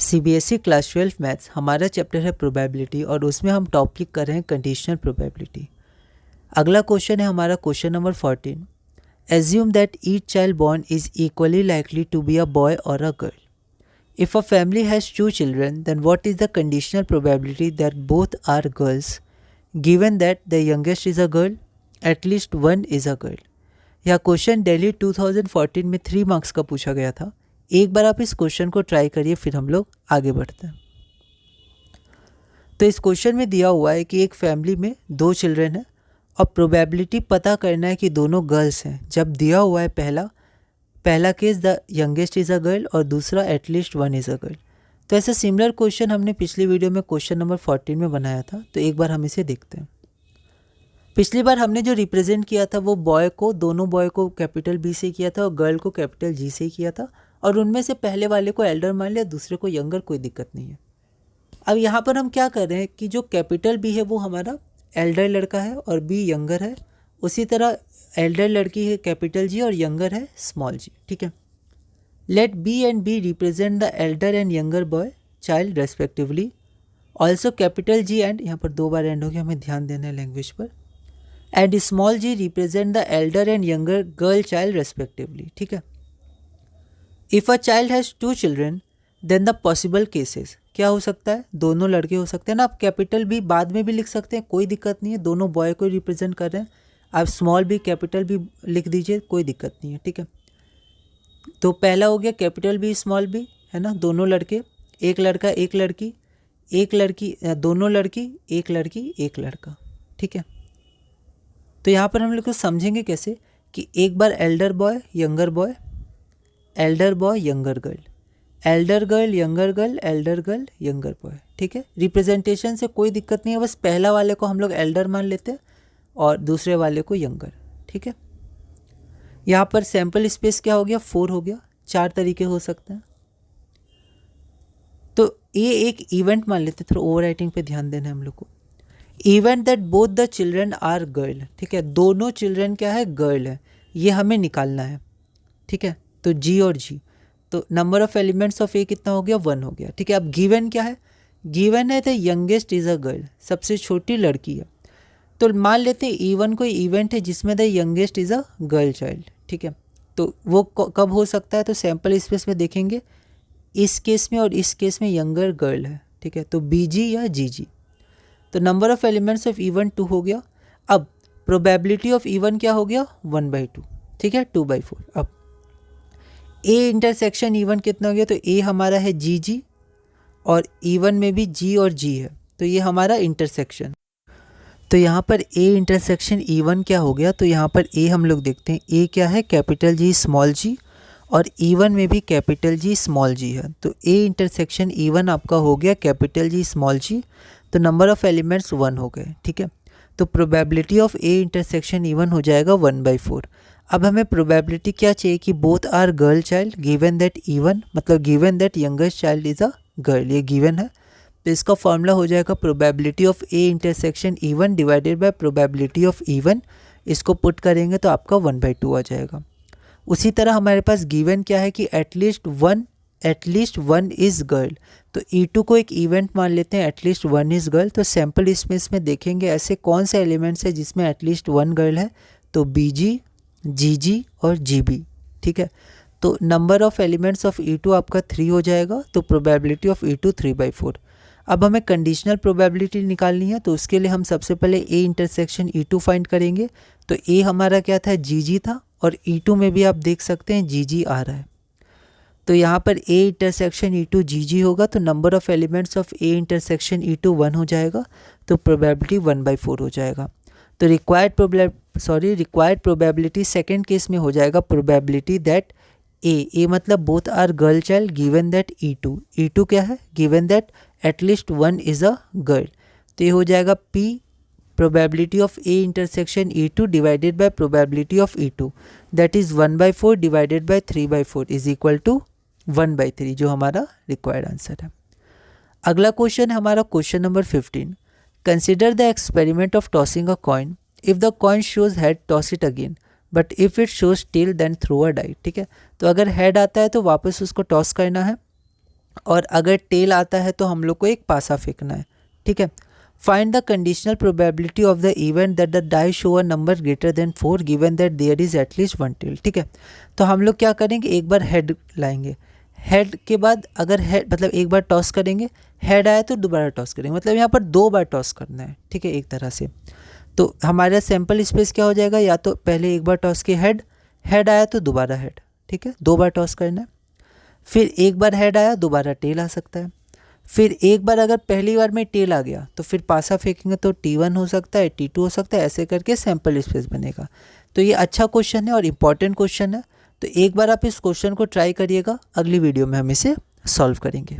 CBSE class 12 maths हमारा chapter है probability और उसमें हम टॉपिक कर रहे हैं कंडीशनल प्रोबेबिलिटी। अगला क्वेश्चन है हमारा question number 14। Assume that each child born is equally likely to be a boy और a girl. If a family has 2 children then what is the conditional probability that both are girls given that the youngest is a girl, at least one is a girl. यह question Delhi 2014 में 3 marks का पूछा गया था। एक बार आप इस question को ट्राई करिए, फिर हम लोग आगे बढ़ते हैं। तो इस क्वेश्चन में दिया हुआ है कि एक फैमिली में 2 चिल्ड्रन हैं और प्रोबेबिलिटी पता करना है कि दोनों गर्ल्स हैं। जब दिया हुआ है पहला case the youngest is a girl और दूसरा at least one is a girl. तो ऐसा सिमिलर क्वेश्चन हमने पिछली वीडियो में क्वेश्चन नंबर 14 में बनाया था। तो एक बार हम इसे देखते हैं। पिछली बार हमने जो रिप्रेजेंट किया था वो दोनों बॉय को कैपिटल बी से किया था और गर्ल को कैपिटल जी से किया था, और उनमें से पहले वाले को एल्डर मान लिया, दूसरे को यंगर, कोई दिक्कत नहीं है। अब यहाँ पर हम क्या कर रहे हैं कि जो कैपिटल बी है वो हमारा एल्डर लड़का है और बी यंगर है, उसी तरह एल्डर लड़की है कैपिटल जी और यंगर है स्मॉल जी। ठीक है, let b and b represent the elder and younger boy child respectively. Also capital g and, यहाँ पर 2 बार एंड हो गया, हमें ध्यान देना है लैंग्वेज पर, and small g represent the elder and younger girl child respectively. ठीक है, if a child has 2 children then the possible cases, क्या हो सकता है, दोनों लड़के हो सकते हैं ना। आप कैपिटल भी बाद में भी लिख सकते हैं, कोई दिक्कत नहीं है, दोनों बॉय को रिप्रेजेंट कर रहे हैं। आप स्मॉल भी कैपिटल भी लिख दीजिए, कोई दिक्कत नहीं है। ठीक है, तो पहला हो गया कैपिटल बी स्मॉल बी, है ना, दोनों लड़के, एक लड़का एक लड़की, दोनों लड़की एक लड़की एक लड़का। ठीक है, तो यहाँ पर हम लोग को समझेंगे कैसे कि एक बार elder boy younger boy, elder boy younger girl, elder girl younger girl, elder girl younger boy. ठीक है, रिप्रेजेंटेशन से कोई दिक्कत नहीं है, बस पहला वाले को हम लोग एल्डर मान लेते हैं और दूसरे वाले को यंगर। ठीक है, यहाँ पर सैम्पल स्पेस क्या हो गया, 4 हो गया, 4 तरीके हो सकते हैं। तो ये एक इवेंट मान लेते हैं, थोड़ा ओवर राइटिंग पे ध्यान देना है हम लोग को। Event that both the children are girl. ठीक है, दोनों चिल्ड्रन क्या है, गर्ल है, ये हमें निकालना है। ठीक है, तो जी और जी, तो नंबर ऑफ एलिमेंट्स ऑफ ए कितना हो गया, 1 हो गया। ठीक है, अब गिवन क्या है, गिवन है the youngest is a girl, सबसे छोटी लड़की है। तो मान लेते हैं इवन कोई इवेंट है जिसमें the youngest is a girl child. ठीक है, तो वो कब हो सकता है, तो सैम्पल स्पेस में देखेंगे, इस केस में और इस केस में यंगर गर्ल है। ठीक है, तो बी जी या जी जी। तो number of elements of even 2 हो गया। अब प्रोबेबिलिटी ऑफ इवन क्या हो गया, 1/2। ठीक है, 2/4। अब ए इंटरसेक्शन इवन कितना हो गया, तो ए हमारा है जी जी और इवन में भी जी और जी है, तो ये हमारा इंटरसेक्शन। तो यहाँ पर ए इंटरसेक्शन इवन क्या हो गया, तो यहाँ पर ए हम लोग देखते हैं, ए क्या है, कैपिटल जी स्मॉल जी, और इवन में भी कैपिटल जी स्मॉल जी है। तो ए इंटरसेक्शन इवन आपका हो गया कैपिटल जी स्मॉल जी, तो नंबर ऑफ एलिमेंट्स 1 हो गए। ठीक है, तो probability of A intersection even हो जाएगा 1/4। अब हमें प्रोबेबिलिटी क्या चाहिए कि both are girl child given that even, मतलब given that youngest child is a girl, ये गिवन है। तो इसका फॉर्मूला हो जाएगा probability of A intersection even divided by probability of even. इसको पुट करेंगे तो आपका 1/2 आ जाएगा। उसी तरह हमारे पास गिवन क्या है कि एटलीस्ट वन इज़ गर्ल, तो E2 को एक इवेंट मान लेते हैं, एटलीस्ट 1 इज़ गर्ल। तो सैम्पल स्पेस में देखेंगे ऐसे कौन से एलिमेंट्स है जिसमें एटलीस्ट 1 गर्ल है, तो BG, GG और GB। ठीक है, तो number of elements of E2 आपका 3 हो जाएगा, तो प्रोबेबिलिटी ऑफ E2 3/4। अब हमें कंडीशनल प्रोबेबिलिटी निकालनी है, तो उसके लिए हम सबसे पहले ए इंटरसेक्शन E2 फाइंड करेंगे। तो ए हमारा क्या था, GG था, और E2 में भी आप देख सकते हैं GG आ रहा है। तो यहाँ पर ए इंटरसेक्शन E2 GG होगा, तो number of elements of A intersection E2 1 हो जाएगा, तो प्रोबेबिलिटी 1/4 हो जाएगा। तो रिक्वायर्ड प्रोबेबिलिटी सेकेंड केस में हो जाएगा प्रोबेबिलिटी दैट ए मतलब both are girl child given that E2 क्या है, given that at least 1 is a girl. तो ये हो जाएगा P probability of A intersection E2 divided by probability of E2, that is 1/4 divided by 3/4 is equal to 1/3, जो हमारा required answer है। अगला क्वेश्चन है हमारा question number 15। Consider the experiment of tossing a coin, if the coin shows head toss it again, but if it shows tail then throw a die. ठीक है, तो अगर हेड आता है तो वापस उसको टॉस करना है, और अगर टेल आता है तो हम लोग को एक पासा फेंकना है, ठीक है। Find the conditional probability of the event that the die show a number greater than 4 given that there is at least 1 tail, ठीक है। तो हम लोग क्या करेंगे, एक बार हेड लाएंगे, हेड के बाद अगर हेड मतलब एक बार टॉस करेंगे, हेड आया तो दोबारा टॉस करेंगे, मतलब यहाँ पर 2 बार टॉस करना है, ठीक है, एक तरह से। तो हमारा सैम्पल स्पेस क्या हो जाएगा, या तो पहले एक बार टॉस के हेड, हेड आया तो दोबारा हेड, ठीक है, 2 बार टॉस करना है। फिर एक बार हेड आया दोबारा टेल आ सकता है। फिर एक बार अगर पहली बार में टेल आ गया तो फिर पासा फेंकेंगे तो T1 हो सकता है, T2 हो सकता है, ऐसे करके सैम्पल स्पेस बनेगा। तो ये अच्छा क्वेश्चन है और इम्पॉर्टेंट क्वेश्चन है। तो एक बार आप इस क्वेश्चन को ट्राई करिएगा, अगली वीडियो में हम इसे सॉल्व करेंगे।